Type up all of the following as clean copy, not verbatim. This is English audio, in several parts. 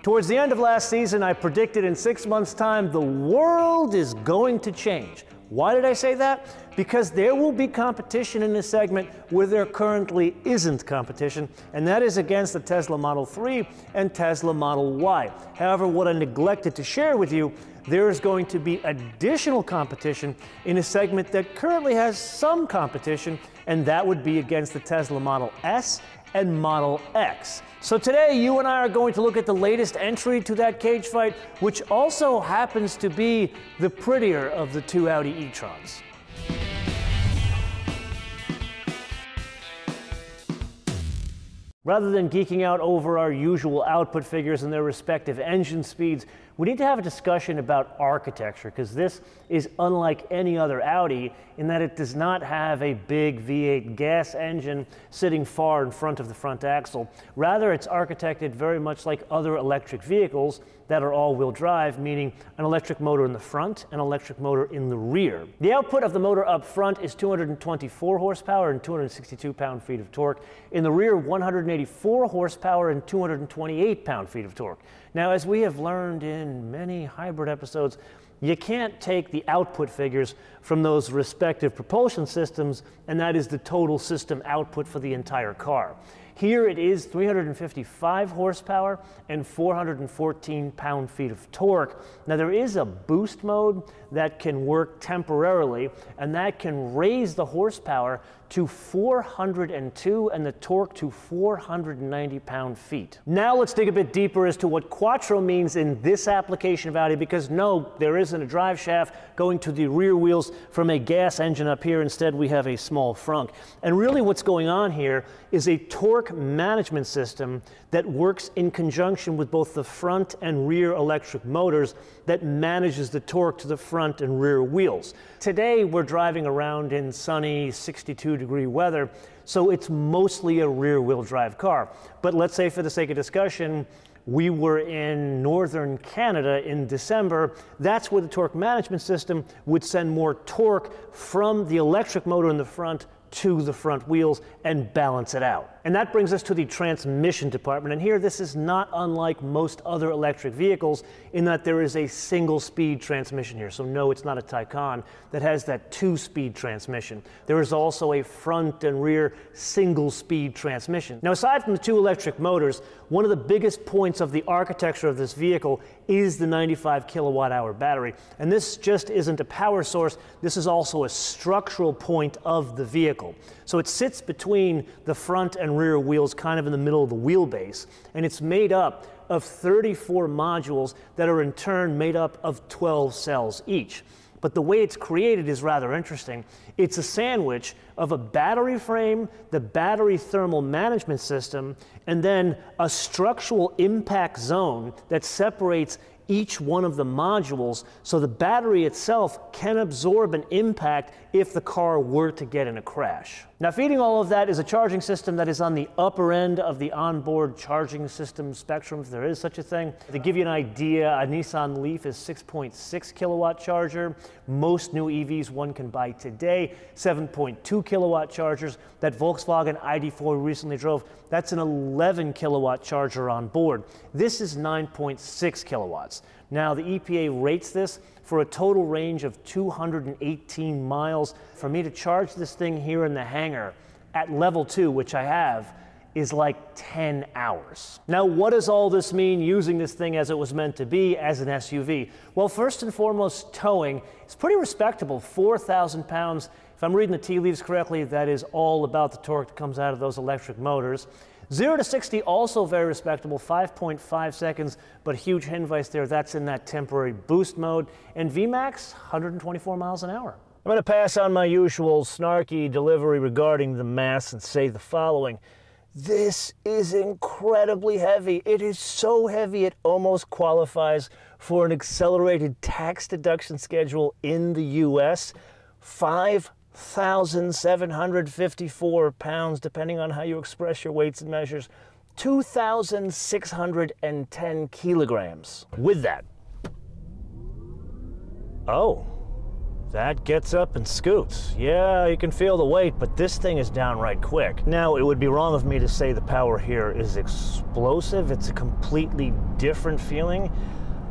Towards the end of last season, I predicted in 6 months' time the world is going to change. Why did I say that? Because there will be competition in this segment where there currently isn't competition, and that is against the Tesla Model 3 and Tesla Model Y. However, what I neglected to share with you, there is going to be additional competition in a segment that currently has some competition, and that would be against the Tesla Model S and Model X. So today, you and I are going to look at the latest entry to that cage fight, which also happens to be the prettier of the two Audi e-trons. Rather than geeking out over our usual output figures and their respective engine speeds, we need to have a discussion about architecture, because this is unlike any other Audi in that it does not have a big V8 gas engine sitting far in front of the front axle. Rather, it's architected very much like other electric vehicles that are all-wheel drive, meaning an electric motor in the front and an electric motor in the rear. The output of the motor up front is 224 horsepower and 262 pound-feet of torque. In the rear, 184 horsepower and 228 pound-feet of torque. Now, as we have learned in many hybrid episodes, you can't take the output figures from those respective propulsion systems, and that is the total system output for the entire car. Here it is 355 horsepower and 414 pound-feet of torque. Now there is a boost mode that can work temporarily, and that can raise the horsepower to 402 and the torque to 490 pound-feet. Now let's dig a bit deeper as to what Quattro means in this application of Audi, because no, there isn't a drive shaft going to the rear wheels from a gas engine up here. Instead, we have a small frunk. And really what's going on here is a torque management system that works in conjunction with both the front and rear electric motors that manages the torque to the front and rear wheels. Today, we're driving around in sunny 62-degree weather, so it's mostly a rear-wheel drive car. But let's say, for the sake of discussion, we were in northern Canada in December. That's where the torque management system would send more torque from the electric motor in the front to the front wheels and balance it out. And that brings us to the transmission department. And here, this is not unlike most other electric vehicles in that there is a single-speed transmission here. So no, it's not a Taycan that has that two-speed transmission. There is also a front and rear single-speed transmission. Now, aside from the two electric motors, one of the biggest points of the architecture of this vehicle is the 95 kilowatt-hour battery. And this just isn't a power source. This is also a structural point of the vehicle. So it sits between the front and rear wheels, kind of in the middle of the wheelbase, and it's made up of 34 modules that are in turn made up of 12 cells each. But the way it's created is rather interesting. It's a sandwich of a battery frame, the battery thermal management system, and then a structural impact zone that separates each one of the modules so the battery itself can absorb an impact if the car were to get in a crash. Now, feeding all of that is a charging system that is on the upper end of the onboard charging system spectrum, if there is such a thing. To give you an idea, a Nissan Leaf is 6.6 kilowatt charger. Most new EVs one can buy today, 7.2 kilowatt chargers. That Volkswagen ID.4 we recently drove, that's an 11 kilowatt charger on board. This is 9.6 kilowatts. Now, the EPA rates this for a total range of 218 miles. For me to charge this thing here in the hangar at level 2, which I have, is like 10 hours. Now, what does all this mean using this thing as it was meant to be as an SUV? Well, first and foremost, towing is pretty respectable, 4,000 pounds. If I'm reading the tea leaves correctly, that is all about the torque that comes out of those electric motors. 0 to 60, also very respectable, 5.5 seconds, but huge hinweis there, that's in that temporary boost mode. And VMAX, 124 miles an hour. I'm going to pass on my usual snarky delivery regarding the mass and say the following. This is incredibly heavy. It is so heavy it almost qualifies for an accelerated tax deduction schedule in the US. 5,754 pounds, depending on how you express your weights and measures. 2,610 kilograms. With that. Oh, That gets up and scoots. Yeah, you can feel the weight, but this thing is downright quick. Now, it would be wrong of me to say the power here is explosive. It's a completely different feeling.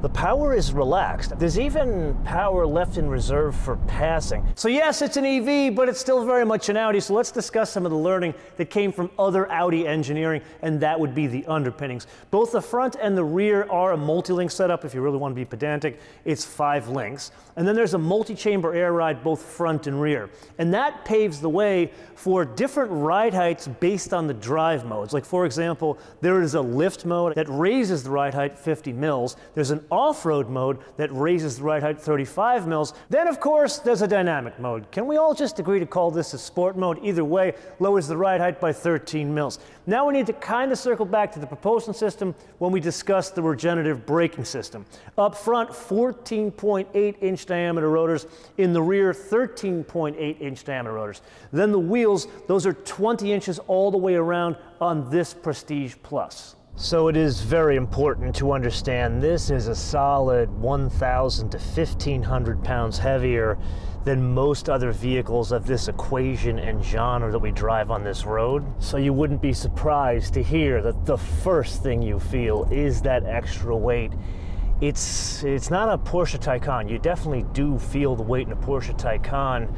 The power is relaxed. There's even power left in reserve for passing. So yes, it's an EV, but it's still very much an Audi. So let's discuss some of the learning that came from other Audi engineering, and that would be the underpinnings. Both the front and the rear are a multi-link setup. If you really want to be pedantic, it's 5 links. And then there's a multi-chamber air ride, both front and rear. And that paves the way for different ride heights based on the drive modes. Like, for example, there is a lift mode that raises the ride height 50 mils. There's an off-road mode that raises the ride height 35 mils. Then, of course, there's a dynamic mode. Can we all just agree to call this a sport mode? Either way, lowers the ride height by 13 mils. Now we need to kind of circle back to the propulsion system when we discuss the regenerative braking system. Up front, 14.8-inch diameter rotors. In the rear, 13.8-inch diameter rotors. Then the wheels, those are 20 inches all the way around on this Prestige Plus. So it is very important to understand this is a solid 1,000 to 1,500 pounds heavier than most other vehicles of this equation and genre that we drive on this road. So you wouldn't be surprised to hear that the first thing you feel is that extra weight. It's not a Porsche Taycan. You definitely do feel the weight in a Porsche Taycan,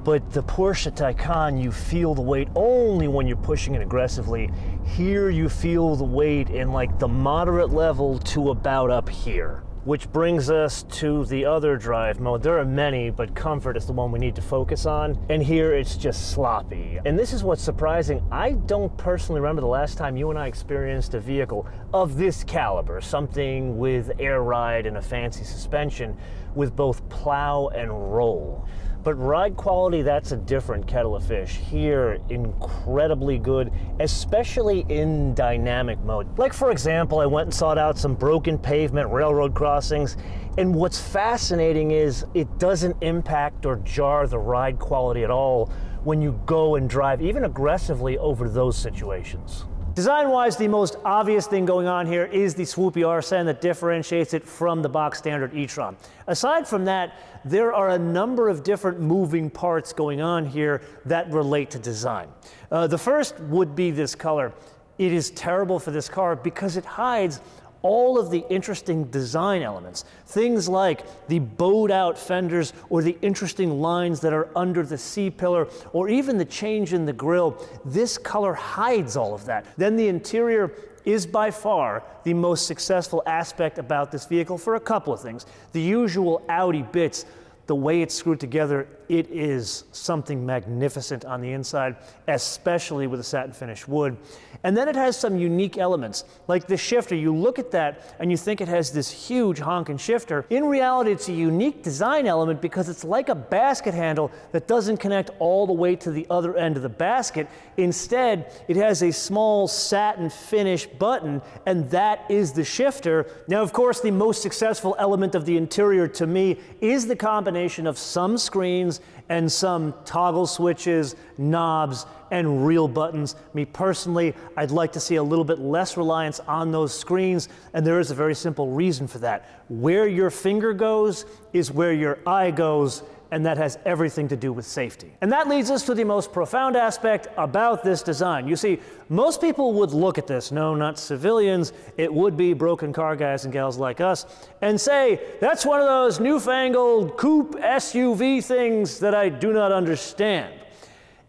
but the Porsche Taycan, you feel the weight only when you're pushing it aggressively. Here you feel the weight in like the moderate level to about up here. Which brings us to the other drive mode. There are many, but comfort is the one we need to focus on. And here it's just sloppy. And this is what's surprising. I don't personally remember the last time you and I experienced a vehicle of this caliber, something with air ride and a fancy suspension with both plow and roll. But ride quality, that's a different kettle of fish. Here, incredibly good, especially in dynamic mode. Like, for example, I went and sought out some broken pavement railroad crossings, and what's fascinating is it doesn't impact or jar the ride quality at all when you go and drive, even aggressively, over those situations. Design-wise, the most obvious thing going on here is the swoopy RSN that differentiates it from the box standard e-tron. Aside from that, there are a number of different moving parts going on here that relate to design. The first would be this color. It is terrible for this car because it hides all of the interesting design elements. Things like the bowed out fenders or the interesting lines that are under the C-pillar or even the change in the grille. This color hides all of that. Then the interior is by far the most successful aspect about this vehicle for a couple of things. The usual Audi bits, the way it's screwed together, it is something magnificent on the inside, especially with the satin finish wood. And then it has some unique elements, like the shifter. You look at that and you think it has this huge honking shifter. In reality, it's a unique design element because it's like a basket handle that doesn't connect all the way to the other end of the basket. Instead, it has a small satin finish button, and that is the shifter. Now, of course, the most successful element of the interior to me is the combination of some screens and some toggle switches, knobs, and real buttons. Me personally, I'd like to see a little bit less reliance on those screens, and there is a very simple reason for that. Where your finger goes is where your eye goes, and that has everything to do with safety. And that leads us to the most profound aspect about this design. You see, most people would look at this, no, not civilians, it would be broken car guys and gals like us, and say, that's one of those newfangled coupe SUV things that I do not understand.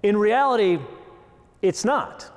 In reality, it's not.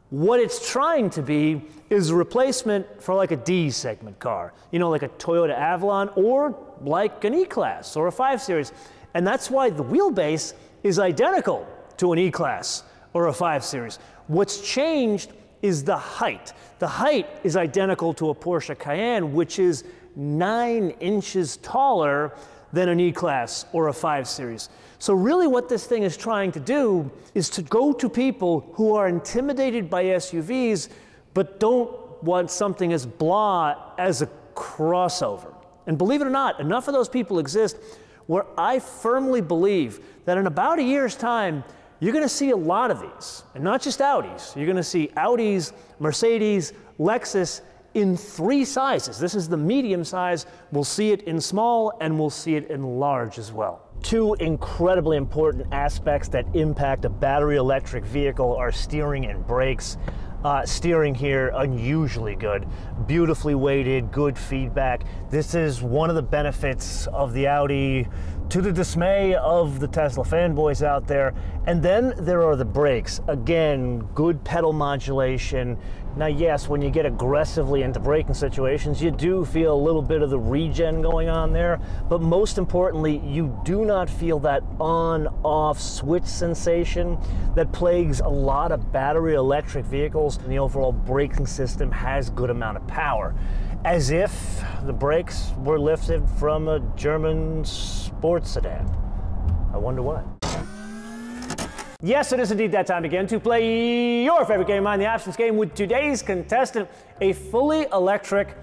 What it's trying to be is a replacement for like a D segment car, you know, like a Toyota Avalon or like an E-Class or a 5 Series. And that's why the wheelbase is identical to an E-Class or a 5 Series. What's changed is the height. The height is identical to a Porsche Cayenne, which is 9 inches taller than an E-Class or a 5 Series. So really what this thing is trying to do is to go to people who are intimidated by SUVs but don't want something as blah as a crossover. And believe it or not, enough of those people exist where I firmly believe that in about a year's time, you're gonna see a lot of these, and not just Audis. You're gonna see Audis, Mercedes, Lexus in 3 sizes. This is the medium size. We'll see it in small, and we'll see it in large as well. Two incredibly important aspects that impact a battery electric vehicle are steering and brakes. Steering here, unusually good, beautifully weighted, good feedback. This is one of the benefits of the Audi, to the dismay of the Tesla fanboys out there. And then there are the brakes. Again, good pedal modulation. Now, yes, when you get aggressively into braking situations, you do feel a little bit of the regen going on there, but most importantly, you do not feel that on-off switch sensation that plagues a lot of battery electric vehicles, and the overall braking system has good amount of power. As if the brakes were lifted from a German sports sedan. I wonder what. Yes, it is indeed that time again to play your favorite game, Mind the Options game, with today's contestant, a fully electric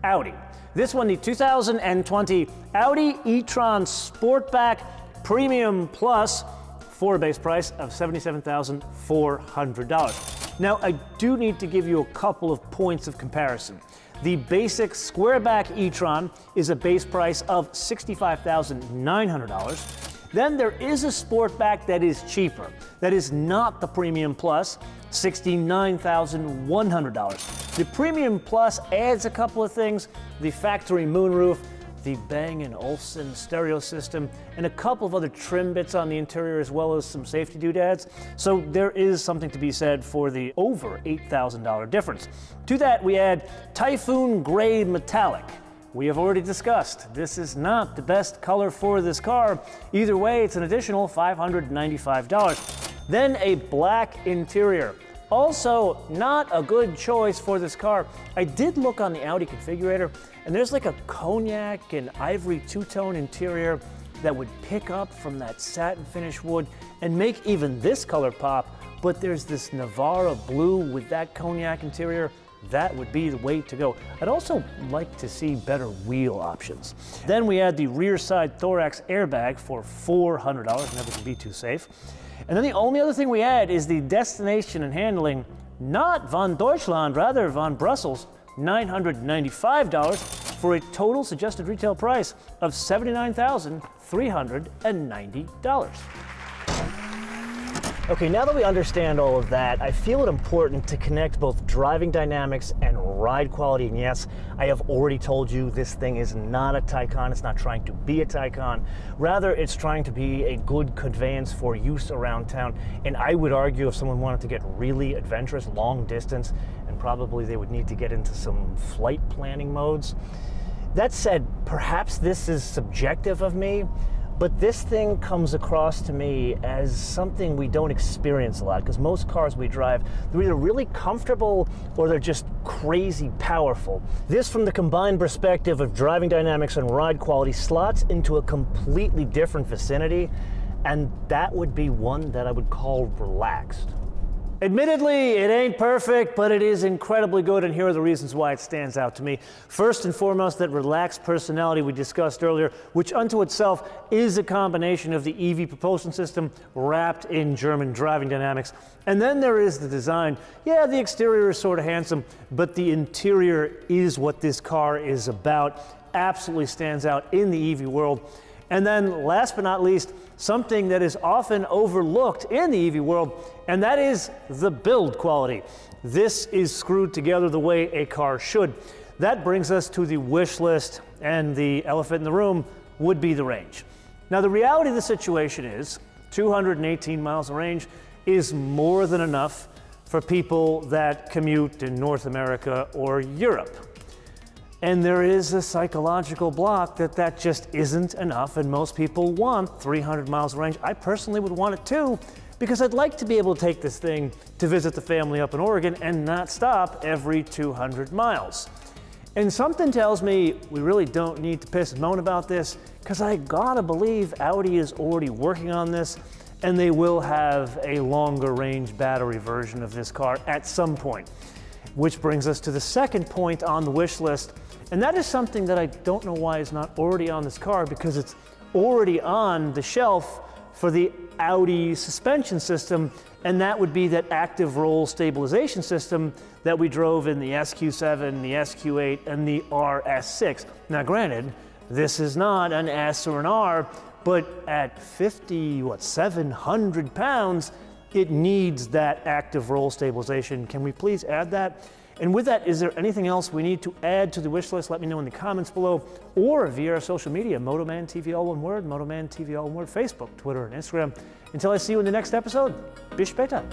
Audi. This one, the 2020 Audi e-tron Sportback Premium Plus, for a base price of $77,400. Now, I do need to give you a couple of points of comparison. The basic squareback e-tron is a base price of $65,900. Then there is a Sportback that is cheaper. That is not the Premium Plus, $69,100. The Premium Plus adds a couple of things: the factory moonroof, the Bang & Olufsen stereo system, and a couple of other trim bits on the interior, as well as some safety doodads. So there is something to be said for the over $8,000 difference. To that we add Typhoon Gray Metallic. We have already discussed, this is not the best color for this car. Either way, it's an additional $595. Then a black interior. Also, not a good choice for this car. I did look on the Audi configurator, and there's like a cognac and ivory two-tone interior that would pick up from that satin finish wood and make even this color pop, but there's this Navara blue with that cognac interior. That would be the way to go. I'd also like to see better wheel options. Then we add the rear side thorax airbag for $400, never can be too safe. And then the only other thing we add is the destination and handling, not von Deutschland, rather von Brussels, $995 for a total suggested retail price of $79,390. Okay, now that we understand all of that, I feel it important to connect both driving dynamics and ride quality. And yes, I have already told you this thing is not a Taycan. It's not trying to be a Taycan. Rather, it's trying to be a good conveyance for use around town. And I would argue if someone wanted to get really adventurous, long distance, and probably they would need to get into some flight planning modes. That said, perhaps this is subjective of me, but this thing comes across to me as something we don't experience a lot, because most cars we drive, they're either really comfortable or they're just crazy powerful. This, from the combined perspective of driving dynamics and ride quality, slots into a completely different vicinity, and that would be one that I would call relaxed. Admittedly, it ain't perfect, but it is incredibly good, and here are the reasons why it stands out to me. First and foremost, that relaxed personality we discussed earlier, which unto itself is a combination of the EV propulsion system wrapped in German driving dynamics. And then there is the design. Yeah, the exterior is sort of handsome, but the interior is what this car is about. Absolutely stands out in the EV world. And then last but not least, something that is often overlooked in the EV world, and that is the build quality. This is screwed together the way a car should. That brings us to the wish list, and the elephant in the room would be the range. Now, the reality of the situation is 218 miles of range is more than enough for people that commute in North America or Europe. And there is a psychological block that just isn't enough, and most people want 300 miles of range. I personally would want it too, because I'd like to be able to take this thing to visit the family up in Oregon and not stop every 200 miles. And something tells me we really don't need to piss and moan about this, because I gotta believe Audi is already working on this, and they will have a longer range battery version of this car at some point. Which brings us to the second point on the wish list, and that is something that I don't know why is not already on this car, because it's already on the shelf for the Audi suspension system, and that would be that active roll stabilization system that we drove in the SQ7, the SQ8, and the RS6. Now granted, this is not an S or an R, but at 700 pounds, it needs that active roll stabilization. Can we please add that? And with that, is there anything else we need to add to the wish list? Let me know in the comments below or via our social media, Motoman TV, all one word, Motoman TV, all one word, Facebook, Twitter, and Instagram. Until I see you in the next episode, bis später.